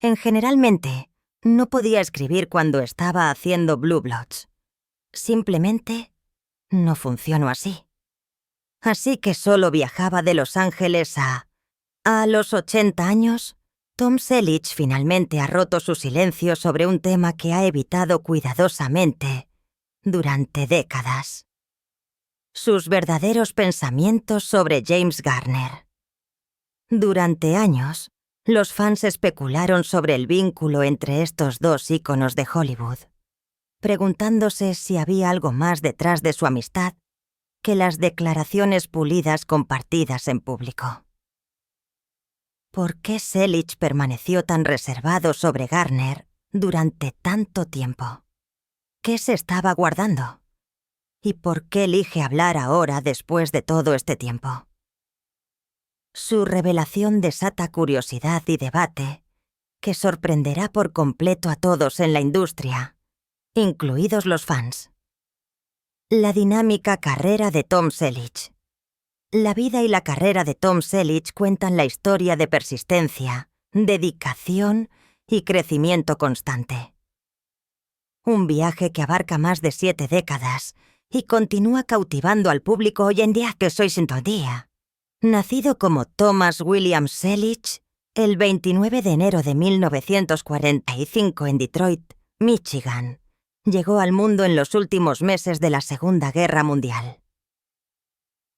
Generalmente, no podía escribir cuando estaba haciendo Blue Bloods. Simplemente no funcionó así. Así que solo viajaba de Los Ángeles a... A los 80 años, Tom Selleck finalmente ha roto su silencio sobre un tema que ha evitado cuidadosamente durante décadas. Sus verdaderos pensamientos sobre James Garner. Durante años, los fans especularon sobre el vínculo entre estos dos íconos de Hollywood, preguntándose si había algo más detrás de su amistad que las declaraciones pulidas compartidas en público. ¿Por qué Selleck permaneció tan reservado sobre Garner durante tanto tiempo? ¿Qué se estaba guardando? ¿Y por qué elige hablar ahora después de todo este tiempo? Su revelación desata curiosidad y debate que sorprenderá por completo a todos en la industria, incluidos los fans. La dinámica carrera de Tom Selleck. La vida y la carrera de Tom Selleck cuentan la historia de persistencia, dedicación y crecimiento constante. Un viaje que abarca más de 7 décadas y continúa cautivando al público hoy en día que soy sintonía. Nacido como Thomas William Selleck, el 29 de enero de 1945 en Detroit, Michigan, llegó al mundo en los últimos meses de la Segunda Guerra Mundial.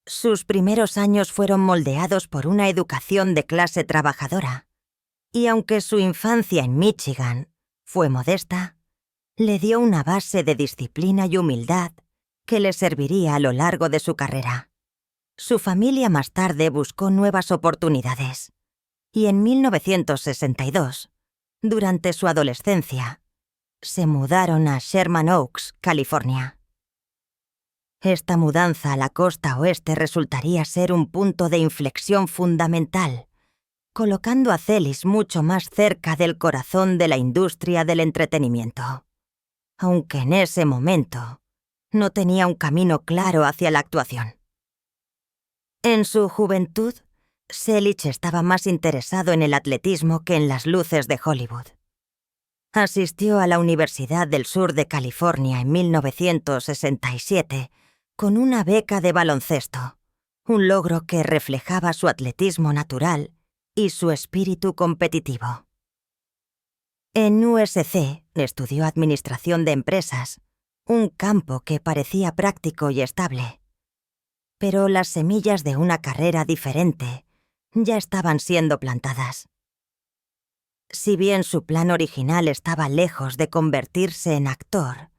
Sus primeros años fueron moldeados por una educación de clase trabajadora, y aunque su infancia en Michigan fue modesta, le dio una base de disciplina y humildad que le serviría a lo largo de su carrera. Su familia más tarde buscó nuevas oportunidades, y en 1962, durante su adolescencia, se mudaron a Sherman Oaks, California. Esta mudanza a la costa oeste resultaría ser un punto de inflexión fundamental, colocando a Selleck mucho más cerca del corazón de la industria del entretenimiento, aunque en ese momento no tenía un camino claro hacia la actuación. En su juventud, Selleck estaba más interesado en el atletismo que en las luces de Hollywood. Asistió a la Universidad del Sur de California en 1967 con una beca de baloncesto, un logro que reflejaba su atletismo natural y su espíritu competitivo. En USC estudió Administración de Empresas, un campo que parecía práctico y estable. Pero las semillas de una carrera diferente ya estaban siendo plantadas. Si bien su plan original estaba lejos de convertirse en actor,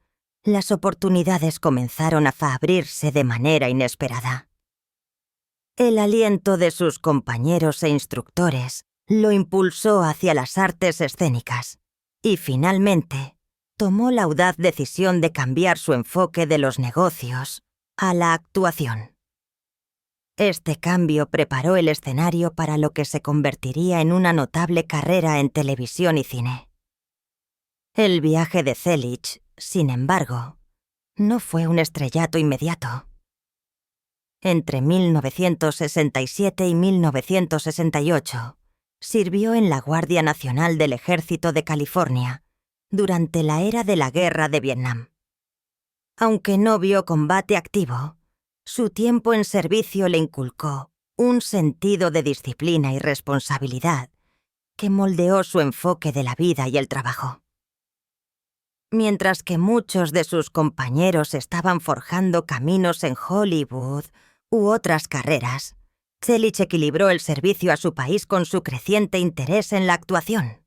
las oportunidades comenzaron a abrirse de manera inesperada. El aliento de sus compañeros e instructores lo impulsó hacia las artes escénicas y finalmente tomó la audaz decisión de cambiar su enfoque de los negocios a la actuación. Este cambio preparó el escenario para lo que se convertiría en una notable carrera en televisión y cine. El viaje de Selleck, sin embargo, no fue un estrellato inmediato. Entre 1967 y 1968, sirvió en la Guardia Nacional del Ejército de California durante la era de la Guerra de Vietnam. Aunque no vio combate activo, su tiempo en servicio le inculcó un sentido de disciplina y responsabilidad que moldeó su enfoque de la vida y el trabajo. Mientras que muchos de sus compañeros estaban forjando caminos en Hollywood u otras carreras, Selleck equilibró el servicio a su país con su creciente interés en la actuación.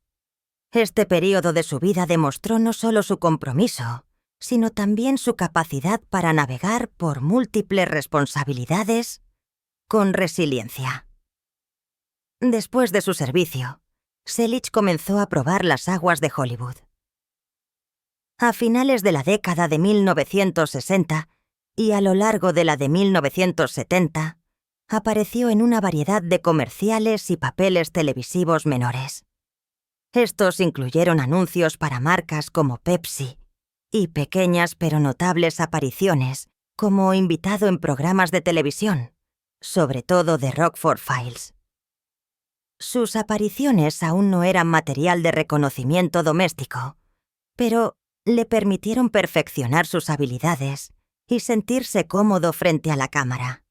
Este período de su vida demostró no solo su compromiso, sino también su capacidad para navegar por múltiples responsabilidades con resiliencia. Después de su servicio, Selleck comenzó a probar las aguas de Hollywood. A finales de la década de 1960 y a lo largo de la de 1970, apareció en una variedad de comerciales y papeles televisivos menores. Estos incluyeron anuncios para marcas como Pepsi y pequeñas pero notables apariciones como invitado en programas de televisión, sobre todo The Rockford Files. Sus apariciones aún no eran material de reconocimiento doméstico, pero le permitieron perfeccionar sus habilidades y sentirse cómodo frente a la cámara.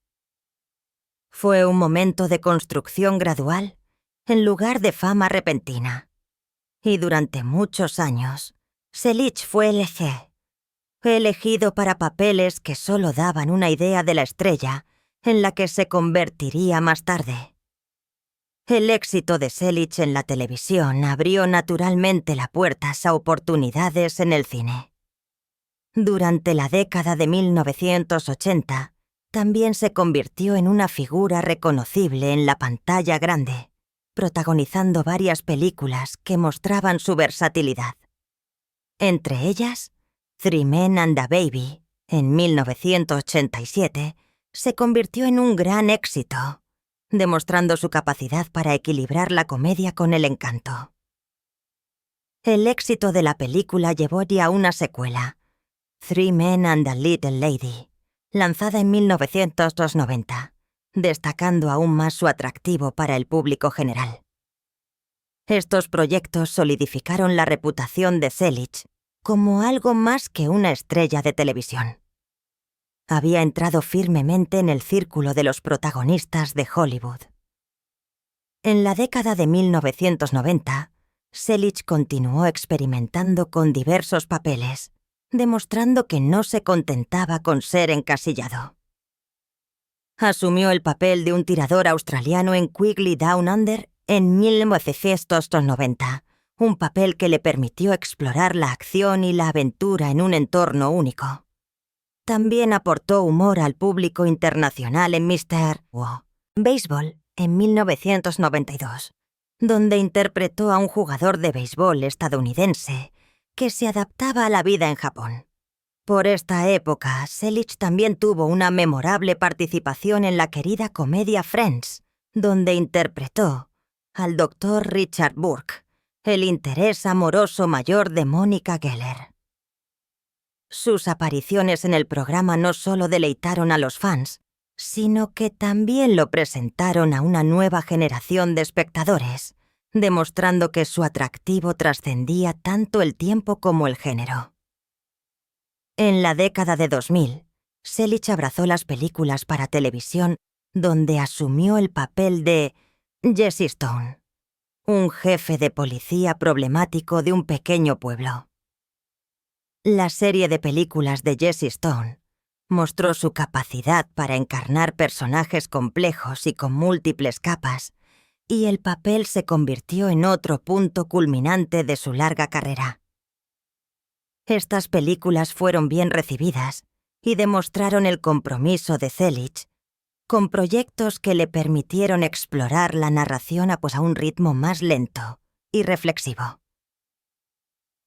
Fue un momento de construcción gradual en lugar de fama repentina. Y durante muchos años, Selig fue elegido para papeles que solo daban una idea de la estrella en la que se convertiría más tarde. El éxito de Selig en la televisión abrió naturalmente las puertas a oportunidades en el cine. Durante la década de 1980, también se convirtió en una figura reconocible en la pantalla grande, protagonizando varias películas que mostraban su versatilidad. Entre ellas, Three Men and a Baby, en 1987, se convirtió en un gran éxito, demostrando su capacidad para equilibrar la comedia con el encanto. El éxito de la película llevó ya a una secuela, Three Men and a Little Lady, lanzada en 1990, destacando aún más su atractivo para el público general. Estos proyectos solidificaron la reputación de Selig como algo más que una estrella de televisión. Había entrado firmemente en el círculo de los protagonistas de Hollywood. En la década de 1990, Selig continuó experimentando con diversos papeles, demostrando que no se contentaba con ser encasillado. Asumió el papel de un tirador australiano en Quigley Down Under en 1990, un papel que le permitió explorar la acción y la aventura en un entorno único. También aportó humor al público internacional en Mr. Baseball en 1992, donde interpretó a un jugador de béisbol estadounidense que se adaptaba a la vida en Japón. Por esta época, Selig también tuvo una memorable participación en la querida comedia Friends, donde interpretó al Dr. Richard Burke, el interés amoroso mayor de Mónica Geller. Sus apariciones en el programa no solo deleitaron a los fans, sino que también lo presentaron a una nueva generación de espectadores, demostrando que su atractivo trascendía tanto el tiempo como el género. En la década de 2000, Selig abrazó las películas para televisión donde asumió el papel de Jesse Stone, un jefe de policía problemático de un pequeño pueblo. La serie de películas de Jesse Stone mostró su capacidad para encarnar personajes complejos y con múltiples capas, y el papel se convirtió en otro punto culminante de su larga carrera. Estas películas fueron bien recibidas y demostraron el compromiso de Selig con proyectos que le permitieron explorar la narración a un ritmo más lento y reflexivo.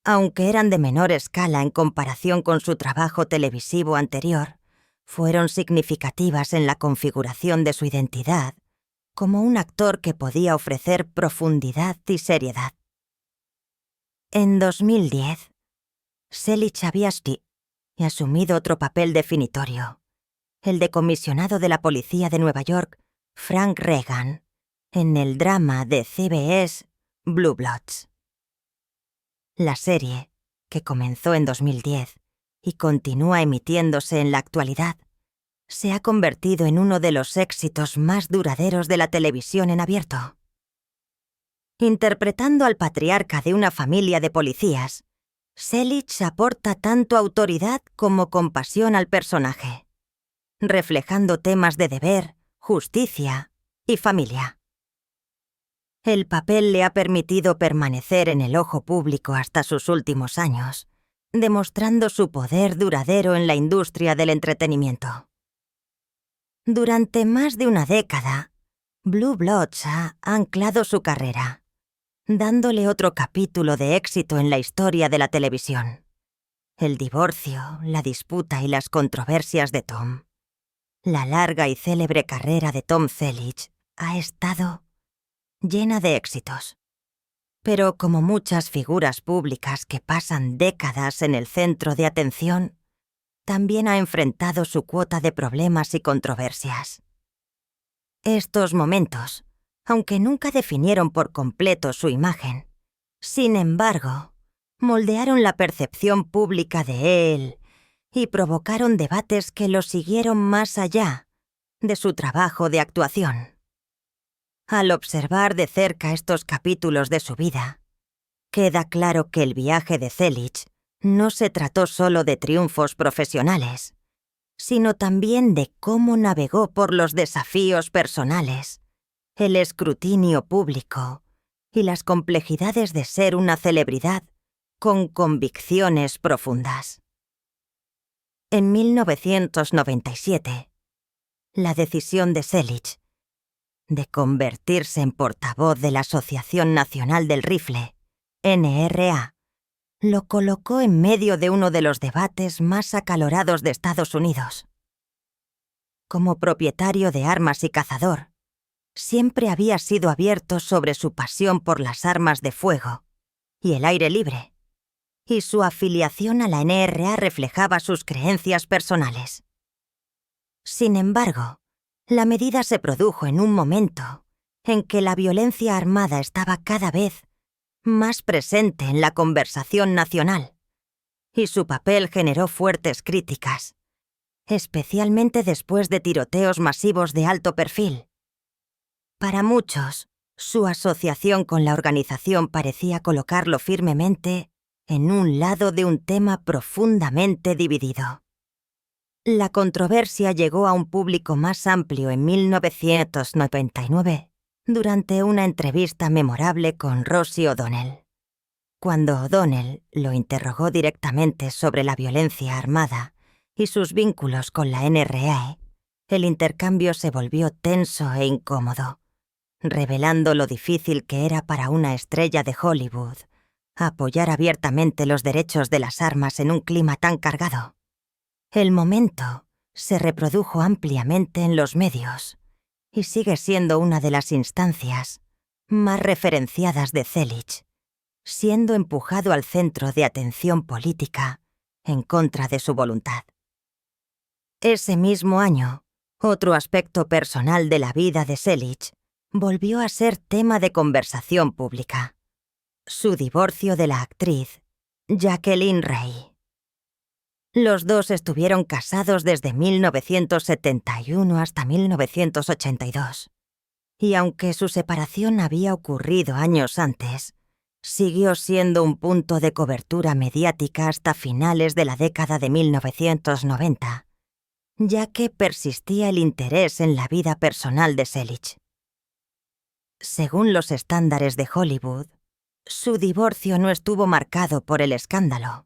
Aunque eran de menor escala en comparación con su trabajo televisivo anterior, fueron significativas en la configuración de su identidad como un actor que podía ofrecer profundidad y seriedad. En 2010, Selig había asumido otro papel definitorio, el de comisionado de la policía de Nueva York, Frank Reagan, en el drama de CBS Blue Bloods. La serie, que comenzó en 2010 y continúa emitiéndose en la actualidad, se ha convertido en uno de los éxitos más duraderos de la televisión en abierto. Interpretando al patriarca de una familia de policías, Selig aporta tanto autoridad como compasión al personaje, reflejando temas de deber, justicia y familia. El papel le ha permitido permanecer en el ojo público hasta sus últimos años, demostrando su poder duradero en la industria del entretenimiento. Durante más de una década, Blue Bloods ha anclado su carrera, dándole otro capítulo de éxito en la historia de la televisión. El divorcio, la disputa y las controversias de Tom. La larga y célebre carrera de Tom Selleck ha estado llena de éxitos. Pero como muchas figuras públicas que pasan décadas en el centro de atención, también ha enfrentado su cuota de problemas y controversias. Estos momentos aunque nunca definieron por completo su imagen. Sin embargo, moldearon la percepción pública de él y provocaron debates que lo siguieron más allá de su trabajo de actuación. Al observar de cerca estos capítulos de su vida, queda claro que el viaje de Selig no se trató solo de triunfos profesionales, sino también de cómo navegó por los desafíos personales, el escrutinio público y las complejidades de ser una celebridad con convicciones profundas. En 1997, la decisión de Selig de convertirse en portavoz de la Asociación Nacional del Rifle, NRA, lo colocó en medio de uno de los debates más acalorados de Estados Unidos. Como propietario de armas y cazador, siempre había sido abierto sobre su pasión por las armas de fuego y el aire libre, y su afiliación a la NRA reflejaba sus creencias personales. Sin embargo, la medida se produjo en un momento en que la violencia armada estaba cada vez más presente en la conversación nacional, y su papel generó fuertes críticas, especialmente después de tiroteos masivos de alto perfil. Para muchos, su asociación con la organización parecía colocarlo firmemente en un lado de un tema profundamente dividido. La controversia llegó a un público más amplio en 1999, durante una entrevista memorable con Rosie O'Donnell. Cuando O'Donnell lo interrogó directamente sobre la violencia armada y sus vínculos con la NRA, el intercambio se volvió tenso e incómodo, revelando lo difícil que era para una estrella de Hollywood apoyar abiertamente los derechos de las armas en un clima tan cargado. El momento se reprodujo ampliamente en los medios y sigue siendo una de las instancias más referenciadas de Selig, siendo empujado al centro de atención política en contra de su voluntad. Ese mismo año, otro aspecto personal de la vida de Selig volvió a ser tema de conversación pública: su divorcio de la actriz Jacqueline Ray. Los dos estuvieron casados desde 1971 hasta 1982, y aunque su separación había ocurrido años antes, siguió siendo un punto de cobertura mediática hasta finales de la década de 1990, ya que persistía el interés en la vida personal de Selig. Según los estándares de Hollywood, su divorcio no estuvo marcado por el escándalo,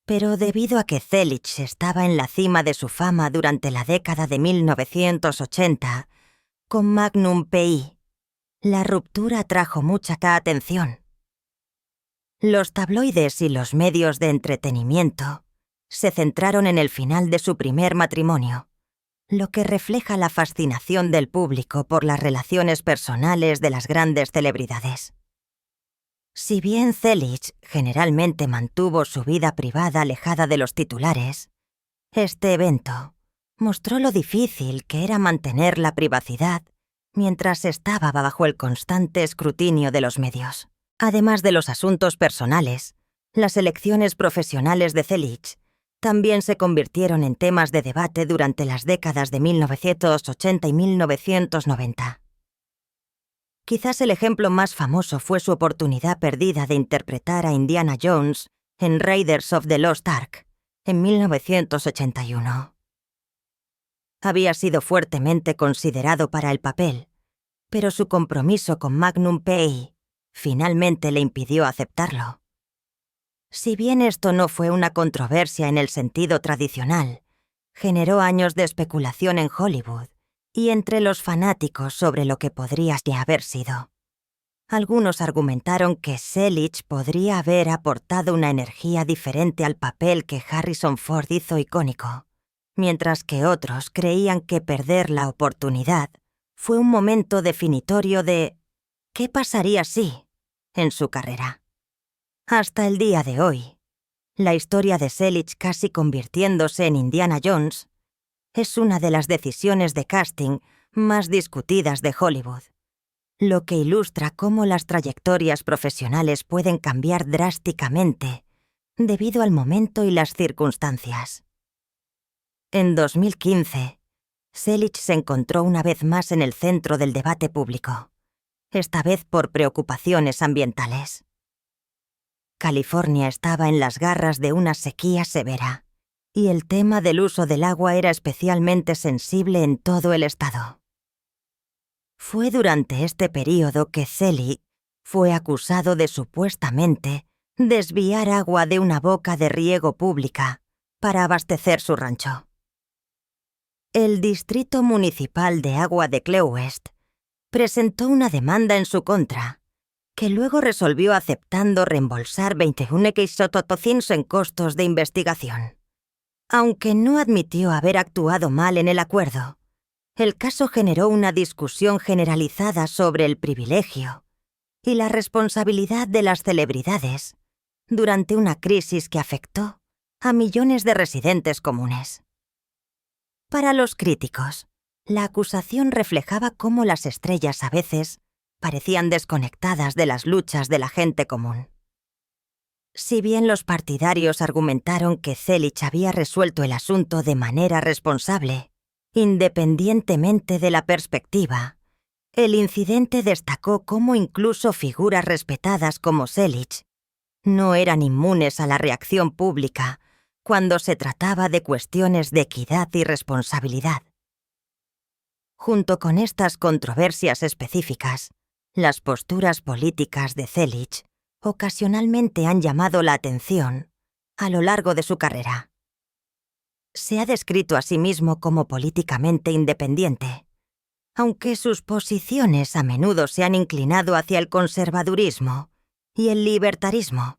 pero debido a que Selig estaba en la cima de su fama durante la década de 1980 con Magnum P.I., la ruptura atrajo mucha atención. Los tabloides y los medios de entretenimiento se centraron en el final de su primer matrimonio, lo que refleja la fascinación del público por las relaciones personales de las grandes celebridades. Si bien Selig generalmente mantuvo su vida privada alejada de los titulares, este evento mostró lo difícil que era mantener la privacidad mientras estaba bajo el constante escrutinio de los medios. Además de los asuntos personales, las elecciones profesionales de Selig también se convirtieron en temas de debate durante las décadas de 1980 y 1990. Quizás el ejemplo más famoso fue su oportunidad perdida de interpretar a Indiana Jones en Raiders of the Lost Ark, en 1981. Había sido fuertemente considerado para el papel, pero su compromiso con Magnum P.I. finalmente le impidió aceptarlo. Si bien esto no fue una controversia en el sentido tradicional, generó años de especulación en Hollywood y entre los fanáticos sobre lo que podría haber sido. Algunos argumentaron que Selig podría haber aportado una energía diferente al papel que Harrison Ford hizo icónico, mientras que otros creían que perder la oportunidad fue un momento definitorio de ¿qué pasaría si? En su carrera. Hasta el día de hoy, la historia de Selig casi convirtiéndose en Indiana Jones es una de las decisiones de casting más discutidas de Hollywood. lo que ilustra cómo las trayectorias profesionales pueden cambiar drásticamente debido al momento y las circunstancias. En 2015, Selig se encontró una vez más en el centro del debate público, esta vez por preocupaciones ambientales. California estaba en las garras de una sequía severa, y el tema del uso del agua era especialmente sensible en todo el estado. Fue durante este período que Selig fue acusado de supuestamente desviar agua de una boca de riego pública para abastecer su rancho. El Distrito Municipal de Agua de Key West presentó una demanda en su contra, que luego resolvió aceptando reembolsar 21.000 en costos de investigación. Aunque no admitió haber actuado mal en el acuerdo, el caso generó una discusión generalizada sobre el privilegio y la responsabilidad de las celebridades durante una crisis que afectó a millones de residentes comunes. Para los críticos, la acusación reflejaba cómo las estrellas a veces parecían desconectadas de las luchas de la gente común. Si bien los partidarios argumentaron que Selig había resuelto el asunto de manera responsable, independientemente de la perspectiva, el incidente destacó cómo incluso figuras respetadas como Selig no eran inmunes a la reacción pública cuando se trataba de cuestiones de equidad y responsabilidad. Junto con estas controversias específicas, las posturas políticas de Selig ocasionalmente han llamado la atención a lo largo de su carrera. Se ha descrito a sí mismo como políticamente independiente, aunque sus posiciones a menudo se han inclinado hacia el conservadurismo y el libertarismo.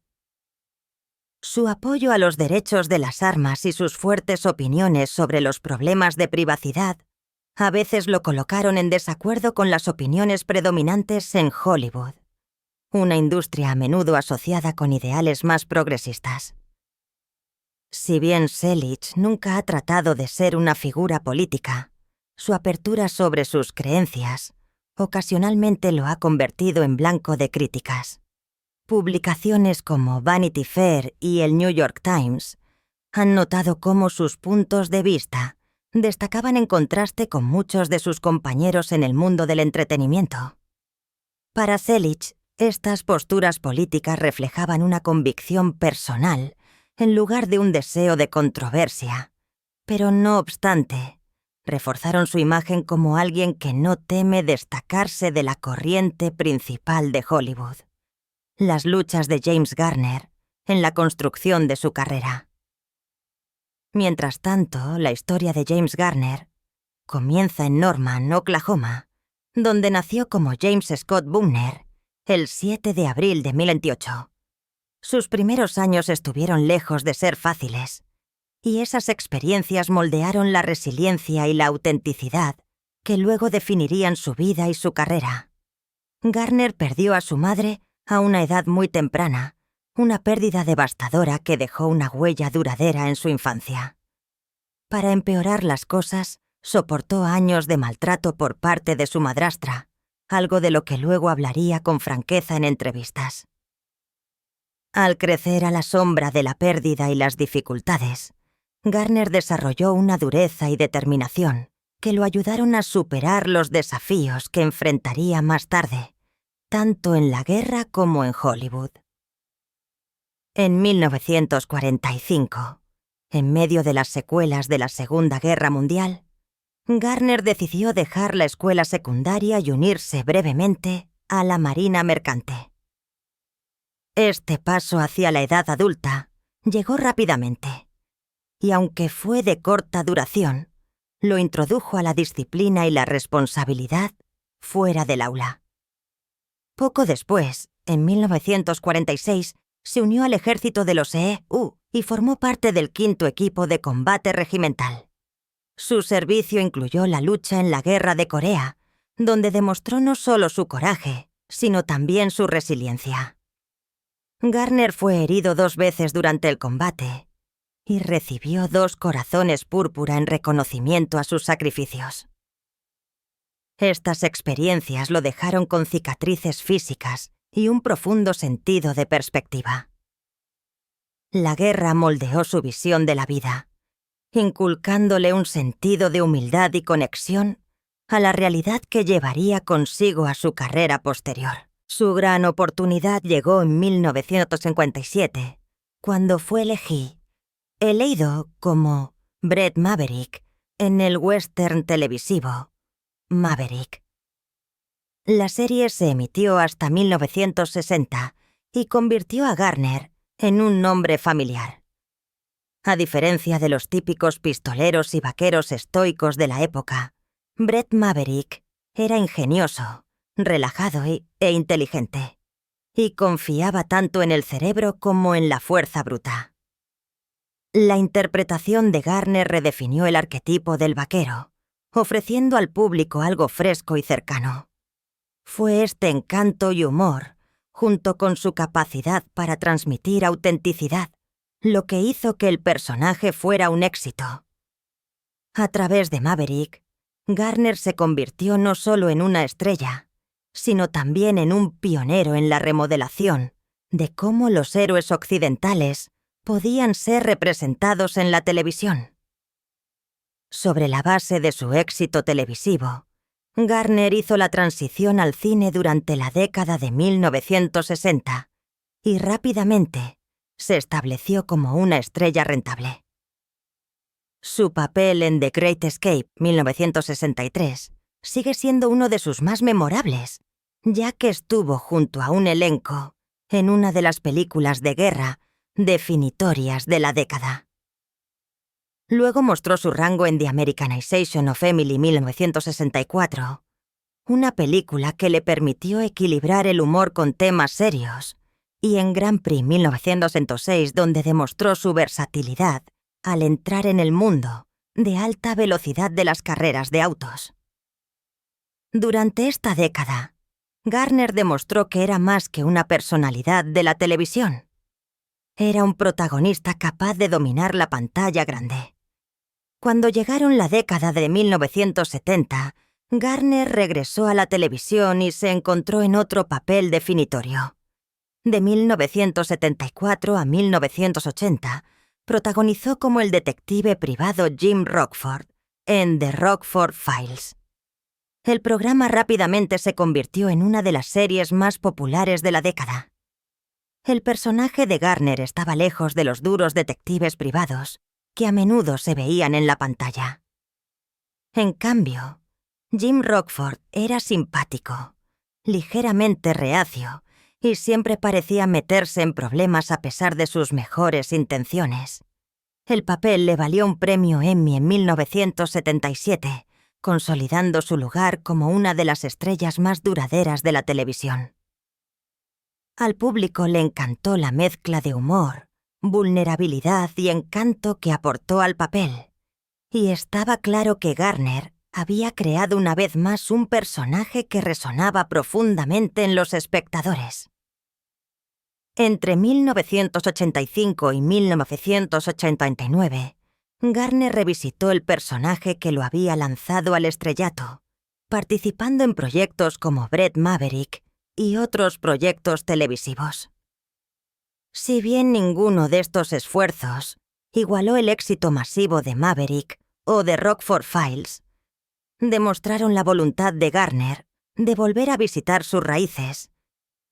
Su apoyo a los derechos de las armas y sus fuertes opiniones sobre los problemas de privacidad a veces lo colocaron en desacuerdo con las opiniones predominantes en Hollywood, una industria a menudo asociada con ideales más progresistas. Si bien Selig nunca ha tratado de ser una figura política, su apertura sobre sus creencias ocasionalmente lo ha convertido en blanco de críticas. Publicaciones como Vanity Fair y el New York Times han notado cómo sus puntos de vista destacaban en contraste con muchos de sus compañeros en el mundo del entretenimiento. Para Selig, estas posturas políticas reflejaban una convicción personal en lugar de un deseo de controversia, pero no obstante, reforzaron su imagen como alguien que no teme destacarse de la corriente principal de Hollywood: las luchas de James Garner en la construcción de su carrera. Mientras tanto, la historia de James Garner comienza en Norman, Oklahoma, donde nació como James Scott Bumner el 7 de abril de 1928. Sus primeros años estuvieron lejos de ser fáciles, y esas experiencias moldearon la resiliencia y la autenticidad que luego definirían su vida y su carrera. Garner perdió a su madre a una edad muy temprana, una pérdida devastadora que dejó una huella duradera en su infancia. Para empeorar las cosas, soportó años de maltrato por parte de su madrastra, algo de lo que luego hablaría con franqueza en entrevistas. Al crecer a la sombra de la pérdida y las dificultades, Garner desarrolló una dureza y determinación que lo ayudaron a superar los desafíos que enfrentaría más tarde, tanto en la guerra como en Hollywood. En 1945, en medio de las secuelas de la Segunda Guerra Mundial, Garner decidió dejar la escuela secundaria y unirse brevemente a la Marina Mercante. Este paso hacia la edad adulta llegó rápidamente, y aunque fue de corta duración, lo introdujo a la disciplina y la responsabilidad fuera del aula. Poco después, en 1946, se unió al ejército de los EU y formó parte del 5º Equipo de Combate Regimental. Su servicio incluyó la lucha en la Guerra de Corea, donde demostró no solo su coraje, sino también su resiliencia. Garner fue herido 2 veces durante el combate y recibió 2 corazones púrpura en reconocimiento a sus sacrificios. Estas experiencias lo dejaron con cicatrices físicas y un profundo sentido de perspectiva. La guerra moldeó su visión de la vida, inculcándole un sentido de humildad y conexión a la realidad que llevaría consigo a su carrera posterior. Su gran oportunidad llegó en 1957, cuando fue elegido como Bret Maverick en el western televisivo Maverick. La serie se emitió hasta 1960 y convirtió a Garner en un nombre familiar. A diferencia de los típicos pistoleros y vaqueros estoicos de la época, Bret Maverick era ingenioso, relajado e inteligente, y confiaba tanto en el cerebro como en la fuerza bruta. La interpretación de Garner redefinió el arquetipo del vaquero, ofreciendo al público algo fresco y cercano. Fue este encanto y humor, junto con su capacidad para transmitir autenticidad, lo que hizo que el personaje fuera un éxito. A través de Maverick, Garner se convirtió no solo en una estrella, sino también en un pionero en la remodelación de cómo los héroes occidentales podían ser representados en la televisión. Sobre la base de su éxito televisivo, Garner hizo la transición al cine durante la década de 1960 y rápidamente se estableció como una estrella rentable. Su papel en The Great Escape, 1963, sigue siendo uno de sus más memorables, ya que estuvo junto a un elenco en una de las películas de guerra definitorias de la década. Luego mostró su rango en The Americanization of Emily, 1964, una película que le permitió equilibrar el humor con temas serios, y en Grand Prix 1906, donde demostró su versatilidad al entrar en el mundo de alta velocidad de las carreras de autos. Durante esta década, Garner demostró que era más que una personalidad de la televisión. Era un protagonista capaz de dominar la pantalla grande. Cuando llegaron la década de 1970, Garner regresó a la televisión y se encontró en otro papel definitorio. De 1974 a 1980, protagonizó como el detective privado Jim Rockford en The Rockford Files. El programa rápidamente se convirtió en una de las series más populares de la década. El personaje de Garner estaba lejos de los duros detectives privados que a menudo se veían en la pantalla. En cambio, Jim Rockford era simpático, ligeramente reacio, y siempre parecía meterse en problemas a pesar de sus mejores intenciones. El papel le valió un premio Emmy en 1977, consolidando su lugar como una de las estrellas más duraderas de la televisión. Al público le encantó la mezcla de humor, vulnerabilidad y encanto que aportó al papel, y estaba claro que Garner había creado una vez más un personaje que resonaba profundamente en los espectadores. Entre 1985 y 1989, Garner revisitó el personaje que lo había lanzado al estrellato, participando en proyectos como Bret Maverick y otros proyectos televisivos. Si bien ninguno de estos esfuerzos igualó el éxito masivo de Maverick o de Rockford Files, demostraron la voluntad de Garner de volver a visitar sus raíces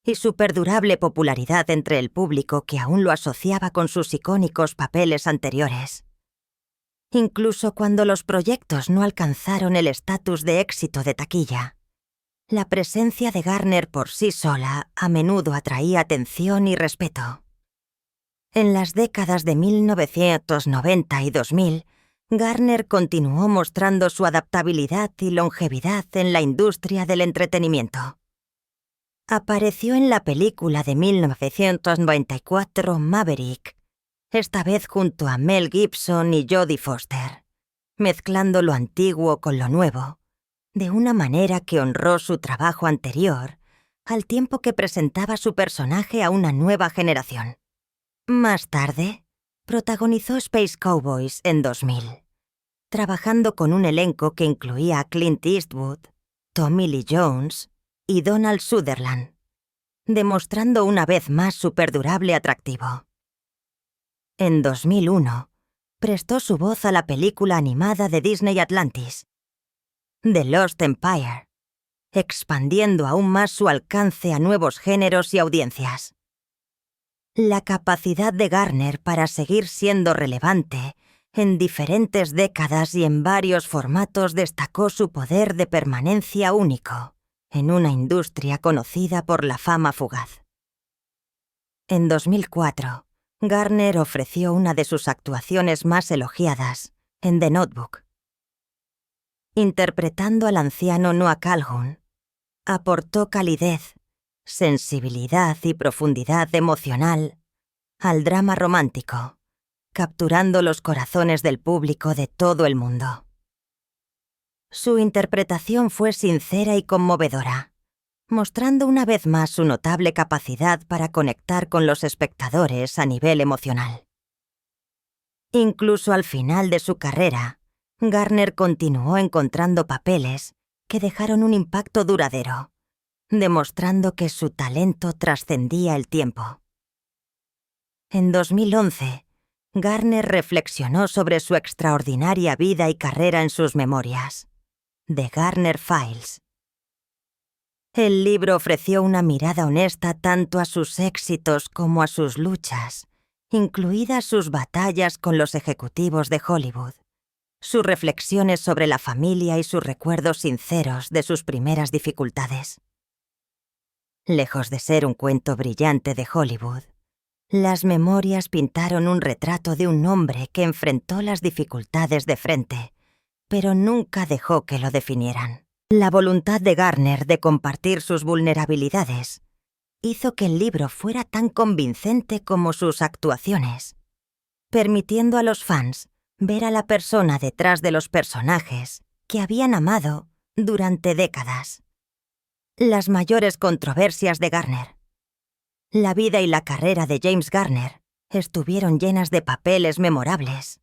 y su perdurable popularidad entre el público que aún lo asociaba con sus icónicos papeles anteriores. Incluso cuando los proyectos no alcanzaron el estatus de éxito de taquilla, la presencia de Garner por sí sola a menudo atraía atención y respeto. En las décadas de 1990 y 2000, Garner continuó mostrando su adaptabilidad y longevidad en la industria del entretenimiento. Apareció en la película de 1994 Maverick, esta vez junto a Mel Gibson y Jodie Foster, mezclando lo antiguo con lo nuevo, de una manera que honró su trabajo anterior, al tiempo que presentaba su personaje a una nueva generación. Más tarde, protagonizó Space Cowboys en 2000, trabajando con un elenco que incluía a Clint Eastwood, Tommy Lee Jones y Donald Sutherland, demostrando una vez más su perdurable atractivo. En 2001, prestó su voz a la película animada de Disney Atlantis, The Lost Empire, expandiendo aún más su alcance a nuevos géneros y audiencias. La capacidad de Garner para seguir siendo relevante en diferentes décadas y en varios formatos destacó su poder de permanencia único en una industria conocida por la fama fugaz. En 2004, Garner ofreció una de sus actuaciones más elogiadas en The Notebook. Interpretando al anciano Noah Calhoun, aportó calidez, sensibilidad y profundidad emocional al drama romántico, capturando los corazones del público de todo el mundo. Su interpretación fue sincera y conmovedora, mostrando una vez más su notable capacidad para conectar con los espectadores a nivel emocional. Incluso al final de su carrera, Garner continuó encontrando papeles que dejaron un impacto duradero, demostrando que su talento trascendía el tiempo. En 2011, Garner reflexionó sobre su extraordinaria vida y carrera en sus memorias, The Garner Files. El libro ofreció una mirada honesta tanto a sus éxitos como a sus luchas, incluidas sus batallas con los ejecutivos de Hollywood, sus reflexiones sobre la familia y sus recuerdos sinceros de sus primeras dificultades. Lejos de ser un cuento brillante de Hollywood, las memorias pintaron un retrato de un hombre que enfrentó las dificultades de frente, pero nunca dejó que lo definieran. La voluntad de Garner de compartir sus vulnerabilidades hizo que el libro fuera tan convincente como sus actuaciones, permitiendo a los fans ver a la persona detrás de los personajes que habían amado durante décadas. Las mayores controversias de Garner. La vida y la carrera de James Garner estuvieron llenas de papeles memorables,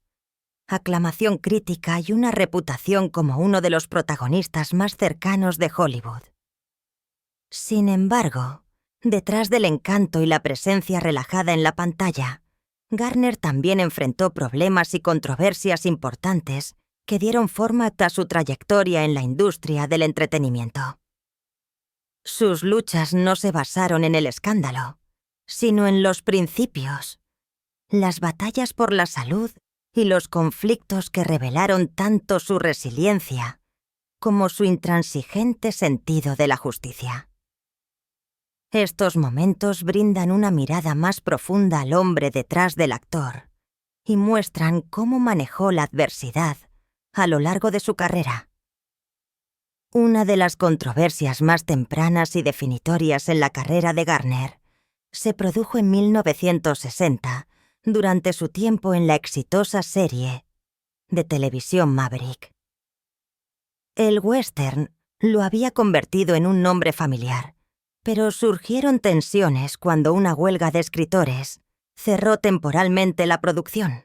aclamación crítica y una reputación como uno de los protagonistas más cercanos de Hollywood. Sin embargo, detrás del encanto y la presencia relajada en la pantalla, Garner también enfrentó problemas y controversias importantes que dieron forma a su trayectoria en la industria del entretenimiento. Sus luchas no se basaron en el escándalo, sino en los principios, las batallas por la salud y los conflictos que revelaron tanto su resiliencia como su intransigente sentido de la justicia. Estos momentos brindan una mirada más profunda al hombre detrás del actor y muestran cómo manejó la adversidad a lo largo de su carrera. Una de las controversias más tempranas y definitorias en la carrera de Garner se produjo en 1960 durante su tiempo en la exitosa serie de televisión Maverick. El western lo había convertido en un nombre familiar, pero surgieron tensiones cuando una huelga de escritores cerró temporalmente la producción.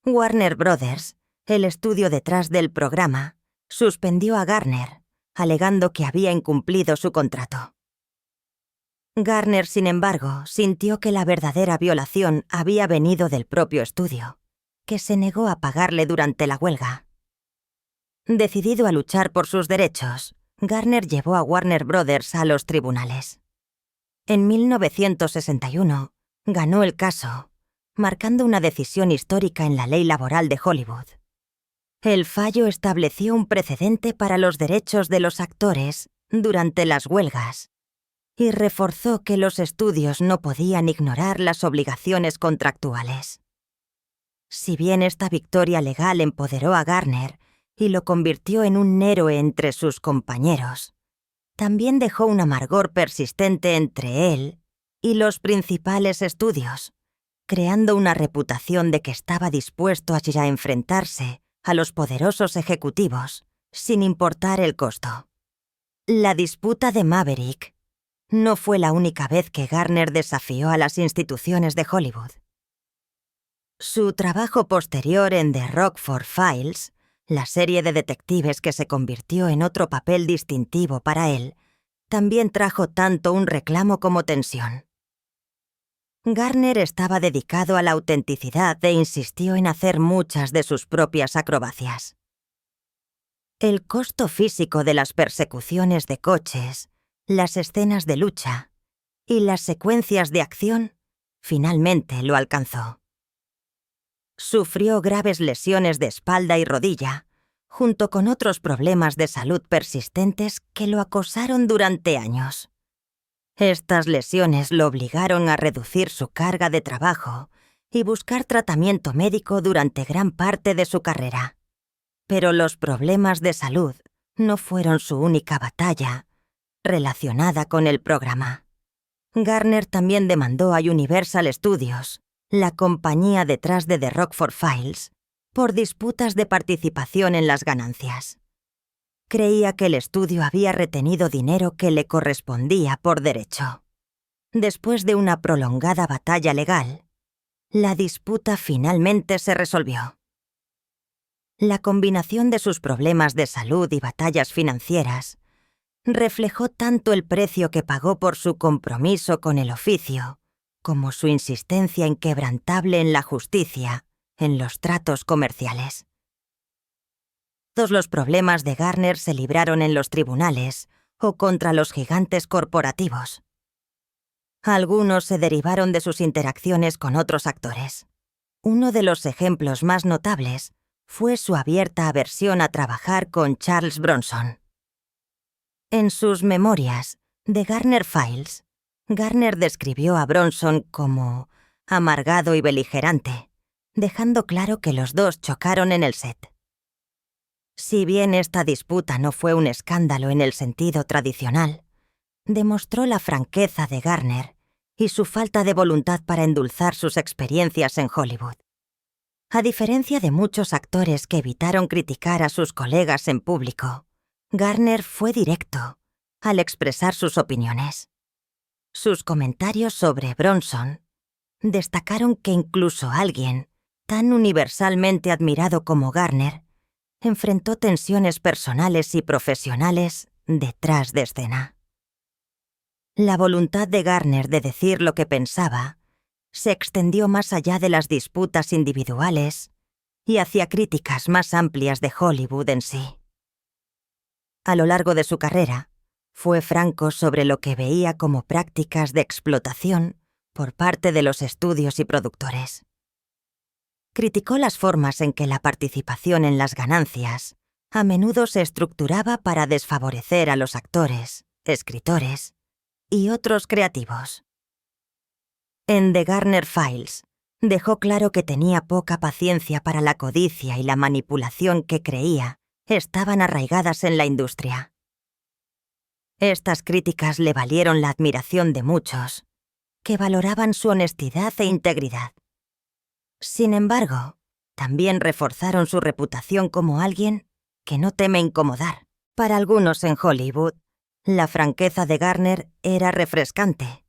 Warner Brothers, el estudio detrás del programa, suspendió a Garner, alegando que había incumplido su contrato. Garner, sin embargo, sintió que la verdadera violación había venido del propio estudio, que se negó a pagarle durante la huelga. Decidido a luchar por sus derechos, Garner llevó a Warner Brothers a los tribunales. En 1961, ganó el caso, marcando una decisión histórica en la ley laboral de Hollywood. El fallo estableció un precedente para los derechos de los actores durante las huelgas y reforzó que los estudios no podían ignorar las obligaciones contractuales. Si bien esta victoria legal empoderó a Garner y lo convirtió en un héroe entre sus compañeros, también dejó un amargor persistente entre él y los principales estudios, creando una reputación de que estaba dispuesto a enfrentarse a los poderosos ejecutivos, sin importar el costo. La disputa de Maverick no fue la única vez que Garner desafió a las instituciones de Hollywood. Su trabajo posterior en The Rockford Files la serie de detectives que se convirtió en otro papel distintivo para él, también trajo tanto un reclamo como tensión. Garner estaba dedicado a la autenticidad e insistió en hacer muchas de sus propias acrobacias. El costo físico de las persecuciones de coches, las escenas de lucha y las secuencias de acción finalmente lo alcanzó. Sufrió graves lesiones de espalda y rodilla, junto con otros problemas de salud persistentes que lo acosaron durante años. Estas lesiones lo obligaron a reducir su carga de trabajo y buscar tratamiento médico durante gran parte de su carrera. Pero los problemas de salud no fueron su única batalla relacionada con el programa. Garner también demandó a Universal Studios, la compañía detrás de The Rockford Files, por disputas de participación en las ganancias. Creía que el estudio había retenido dinero que le correspondía por derecho. Después de una prolongada batalla legal, la disputa finalmente se resolvió. La combinación de sus problemas de salud y batallas financieras reflejó tanto el precio que pagó por su compromiso con el oficio, como su insistencia inquebrantable en la justicia, en los tratos comerciales. Todos los problemas de Garner se libraron en los tribunales o contra los gigantes corporativos. Algunos se derivaron de sus interacciones con otros actores. Uno de los ejemplos más notables fue su abierta aversión a trabajar con Charles Bronson. En sus memorias, The Garner Files, Garner describió a Bronson como amargado y beligerante, dejando claro que los dos chocaron en el set. Si bien esta disputa no fue un escándalo en el sentido tradicional, demostró la franqueza de Garner y su falta de voluntad para endulzar sus experiencias en Hollywood. A diferencia de muchos actores que evitaron criticar a sus colegas en público, Garner fue directo al expresar sus opiniones. Sus comentarios sobre Bronson destacaron que incluso alguien tan universalmente admirado como Garner enfrentó tensiones personales y profesionales detrás de escena. La voluntad de Garner de decir lo que pensaba se extendió más allá de las disputas individuales y hacia críticas más amplias de Hollywood en sí. A lo largo de su carrera, fue franco sobre lo que veía como prácticas de explotación por parte de los estudios y productores. Criticó las formas en que la participación en las ganancias a menudo se estructuraba para desfavorecer a los actores, escritores y otros creativos. En The Garner Files, dejó claro que tenía poca paciencia para la codicia y la manipulación que creía estaban arraigadas en la industria. Estas críticas le valieron la admiración de muchos, que valoraban su honestidad e integridad. Sin embargo, también reforzaron su reputación como alguien que no teme incomodar. Para algunos en Hollywood, la franqueza de Garner era refrescante,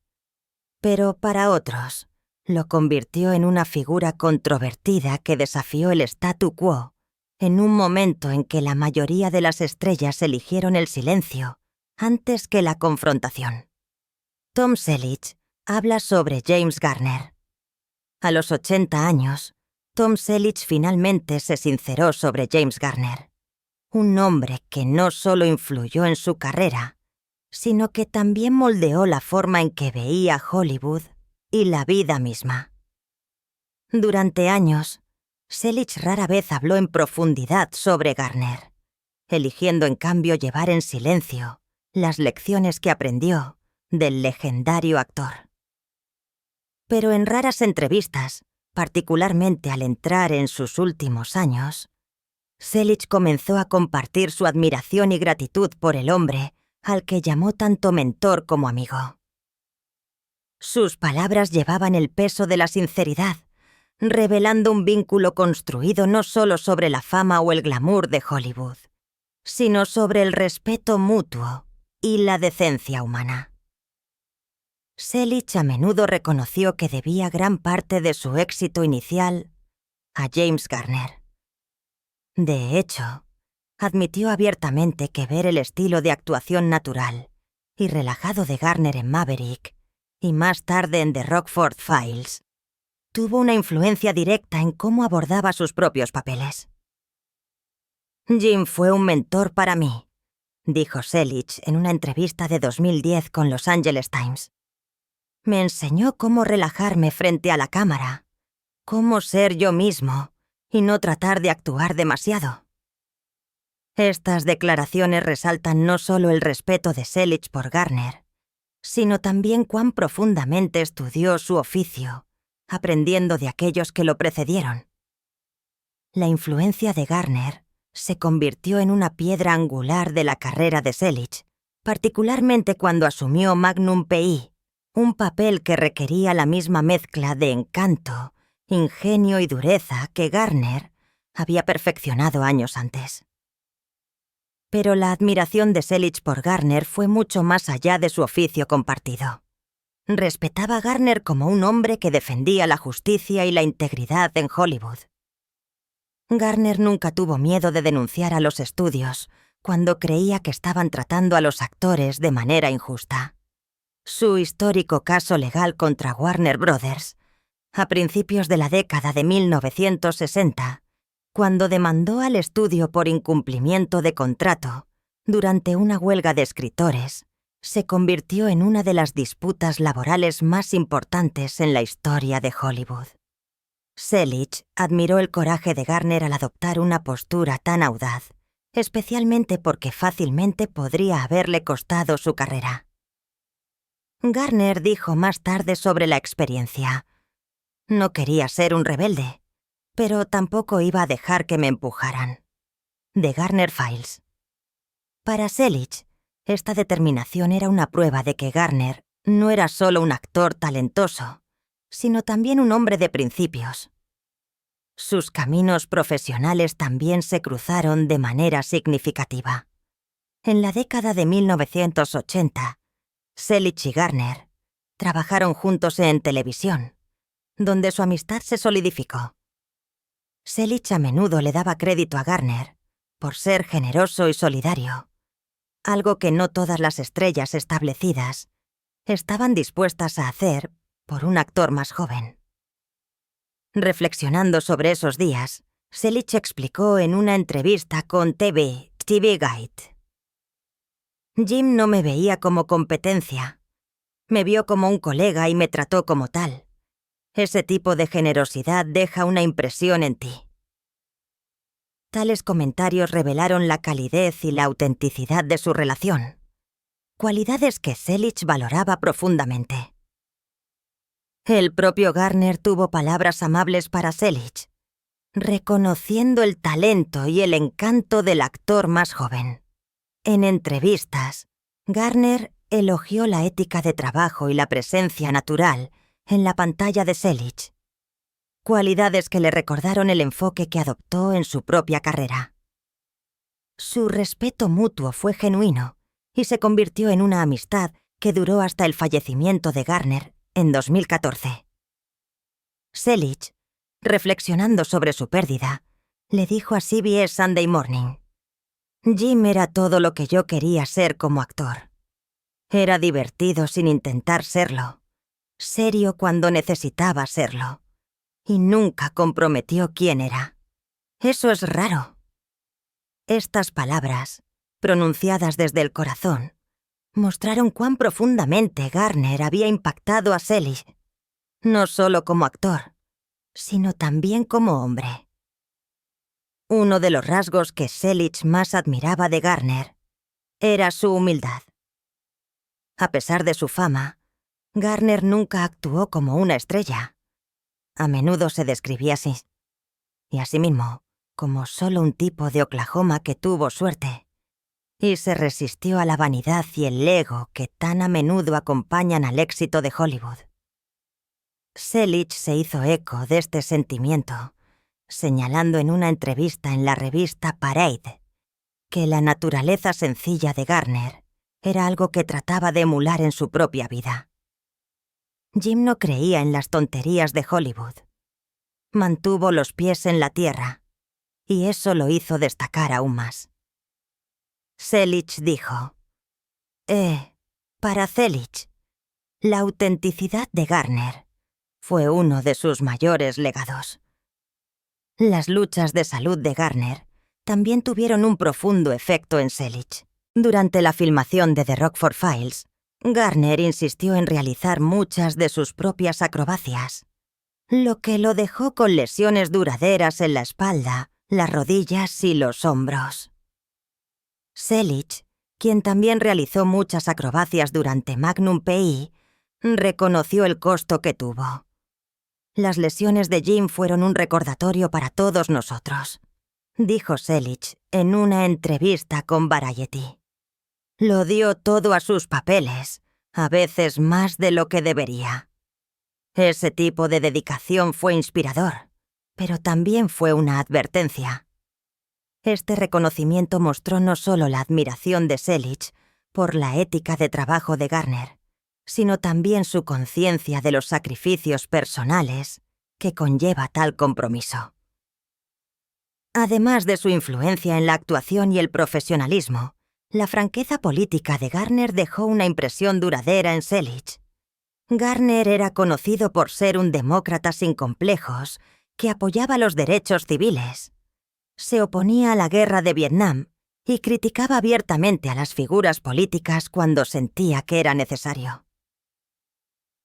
pero para otros, lo convirtió en una figura controvertida que desafió el statu quo en un momento en que la mayoría de las estrellas eligieron el silencio antes que la confrontación. Tom Selleck habla sobre James Garner. A los 80 años, Tom Selleck finalmente se sinceró sobre James Garner, un hombre que no solo influyó en su carrera, sino que también moldeó la forma en que veía Hollywood y la vida misma. Durante años, Selleck rara vez habló en profundidad sobre Garner, eligiendo en cambio llevar en silencio las lecciones que aprendió del legendario actor. Pero en raras entrevistas, particularmente al entrar en sus últimos años, Selleck comenzó a compartir su admiración y gratitud por el hombre al que llamó tanto mentor como amigo. Sus palabras llevaban el peso de la sinceridad, revelando un vínculo construido no solo sobre la fama o el glamour de Hollywood, sino sobre el respeto mutuo y la decencia humana. Selleck a menudo reconoció que debía gran parte de su éxito inicial a James Garner. De hecho, admitió abiertamente que ver el estilo de actuación natural y relajado de Garner en Maverick y más tarde en The Rockford Files tuvo una influencia directa en cómo abordaba sus propios papeles. Jim fue un mentor para mí, dijo Selich en una entrevista de 2010 con Los Angeles Times. Me enseñó cómo relajarme frente a la cámara, cómo ser yo mismo y no tratar de actuar demasiado. Estas declaraciones resaltan no solo el respeto de Selich por Garner, sino también cuán profundamente estudió su oficio, aprendiendo de aquellos que lo precedieron. La influencia de Garner se convirtió en una piedra angular de la carrera de Selich, particularmente cuando asumió Magnum P.I., un papel que requería la misma mezcla de encanto, ingenio y dureza que Garner había perfeccionado años antes. Pero la admiración de Selich por Garner fue mucho más allá de su oficio compartido. Respetaba a Garner como un hombre que defendía la justicia y la integridad en Hollywood. Garner nunca tuvo miedo de denunciar a los estudios cuando creía que estaban tratando a los actores de manera injusta. Su histórico caso legal contra Warner Brothers, a principios de la década de 1960, cuando demandó al estudio por incumplimiento de contrato durante una huelga de escritores, se convirtió en una de las disputas laborales más importantes en la historia de Hollywood. Selich admiró el coraje de Garner al adoptar una postura tan audaz, especialmente porque fácilmente podría haberle costado su carrera. Garner dijo más tarde sobre la experiencia: no quería ser un rebelde, pero tampoco iba a dejar que me empujaran. The Garner Files. Para Selich, esta determinación era una prueba de que Garner no era solo un actor talentoso, sino también un hombre de principios. Sus caminos profesionales también se cruzaron de manera significativa. En la década de 1980, Selich y Garner trabajaron juntos en televisión, donde su amistad se solidificó. Selich a menudo le daba crédito a Garner por ser generoso y solidario, algo que no todas las estrellas establecidas estaban dispuestas a hacer por un actor más joven. Reflexionando sobre esos días, Selich explicó en una entrevista con TV Guide: Jim no me veía como competencia. Me vio como un colega y me trató como tal. Ese tipo de generosidad deja una impresión en ti. Tales comentarios revelaron la calidez y la autenticidad de su relación, cualidades que Selich valoraba profundamente. El propio Garner tuvo palabras amables para Selich, reconociendo el talento y el encanto del actor más joven. En entrevistas, Garner elogió la ética de trabajo y la presencia natural en la pantalla de Selich, cualidades que le recordaron el enfoque que adoptó en su propia carrera. Su respeto mutuo fue genuino y se convirtió en una amistad que duró hasta el fallecimiento de Garner en 2014. Selich, reflexionando sobre su pérdida, le dijo a CBS Sunday Morning: Jim era todo lo que yo quería ser como actor. Era divertido sin intentar serlo, serio cuando necesitaba serlo, y nunca comprometió quién era. Eso es raro. Estas palabras, pronunciadas desde el corazón, mostraron cuán profundamente Garner había impactado a Selich, no solo como actor, sino también como hombre. Uno de los rasgos que Selich más admiraba de Garner era su humildad. A pesar de su fama, Garner nunca actuó como una estrella. A menudo se describía así, y asimismo, como solo un tipo de Oklahoma que tuvo suerte, y se resistió a la vanidad y el ego que tan a menudo acompañan al éxito de Hollywood. Selich se hizo eco de este sentimiento, señalando en una entrevista en la revista Parade que la naturaleza sencilla de Garner era algo que trataba de emular en su propia vida. Jim no creía en las tonterías de Hollywood. Mantuvo los pies en la tierra, y eso lo hizo destacar aún más. Selig dijo: para Selig, la autenticidad de Garner fue uno de sus mayores legados. Las luchas de salud de Garner también tuvieron un profundo efecto en Selig. Durante la filmación de The Rockford Files, Garner insistió en realizar muchas de sus propias acrobacias, lo que lo dejó con lesiones duraderas en la espalda, las rodillas y los hombros. Selig, quien también realizó muchas acrobacias durante Magnum P.I., reconoció el costo que tuvo. Las lesiones de Jim fueron un recordatorio para todos nosotros, dijo Selig en una entrevista con Variety. Lo dio todo a sus papeles, a veces más de lo que debería. Ese tipo de dedicación fue inspirador, pero también fue una advertencia. Este reconocimiento mostró no solo la admiración de Selig por la ética de trabajo de Garner, sino también su conciencia de los sacrificios personales que conlleva tal compromiso. Además de su influencia en la actuación y el profesionalismo, la franqueza política de Garner dejó una impresión duradera en Selig. Garner era conocido por ser un demócrata sin complejos que apoyaba los derechos civiles. Se oponía a la guerra de Vietnam y criticaba abiertamente a las figuras políticas cuando sentía que era necesario.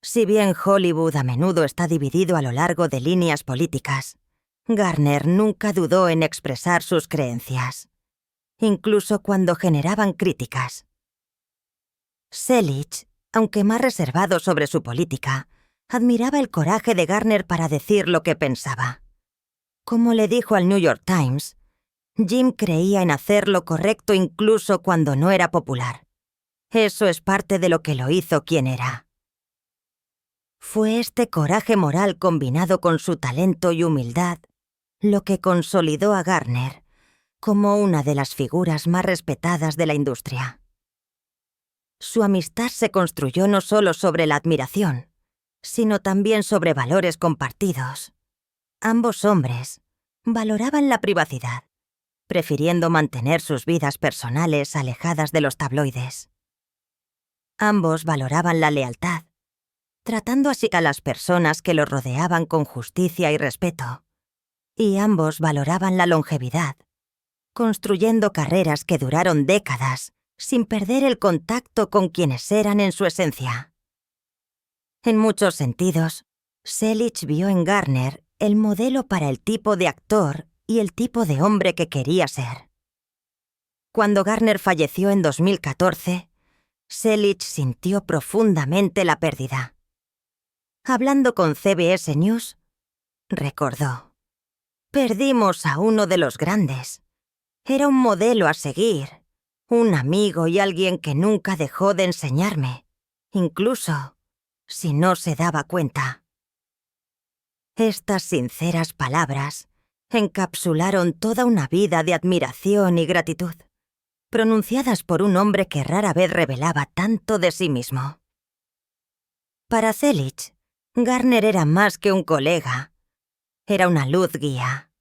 Si bien Hollywood a menudo está dividido a lo largo de líneas políticas, Garner nunca dudó en expresar sus creencias, incluso cuando generaban críticas. Selig, aunque más reservado sobre su política, admiraba el coraje de Garner para decir lo que pensaba. Como le dijo al New York Times, Jim creía en hacer lo correcto incluso cuando no era popular. Eso es parte de lo que lo hizo quien era. Fue este coraje moral combinado con su talento y humildad lo que consolidó a Garner como una de las figuras más respetadas de la industria. Su amistad se construyó no solo sobre la admiración, sino también sobre valores compartidos. Ambos hombres valoraban la privacidad, prefiriendo mantener sus vidas personales alejadas de los tabloides. Ambos valoraban la lealtad, tratando así a las personas que los rodeaban con justicia y respeto. Y ambos valoraban la longevidad, construyendo carreras que duraron décadas sin perder el contacto con quienes eran en su esencia. En muchos sentidos, Selig vio en Garner el modelo para el tipo de actor y el tipo de hombre que quería ser. Cuando Garner falleció en 2014, Selig sintió profundamente la pérdida. Hablando con CBS News, recordó: «Perdimos a uno de los grandes. Era un modelo a seguir, un amigo y alguien que nunca dejó de enseñarme, incluso si no se daba cuenta». Estas sinceras palabras encapsularon toda una vida de admiración y gratitud, pronunciadas por un hombre que rara vez revelaba tanto de sí mismo. Para Selig, Garner era más que un colega, era una luz guía.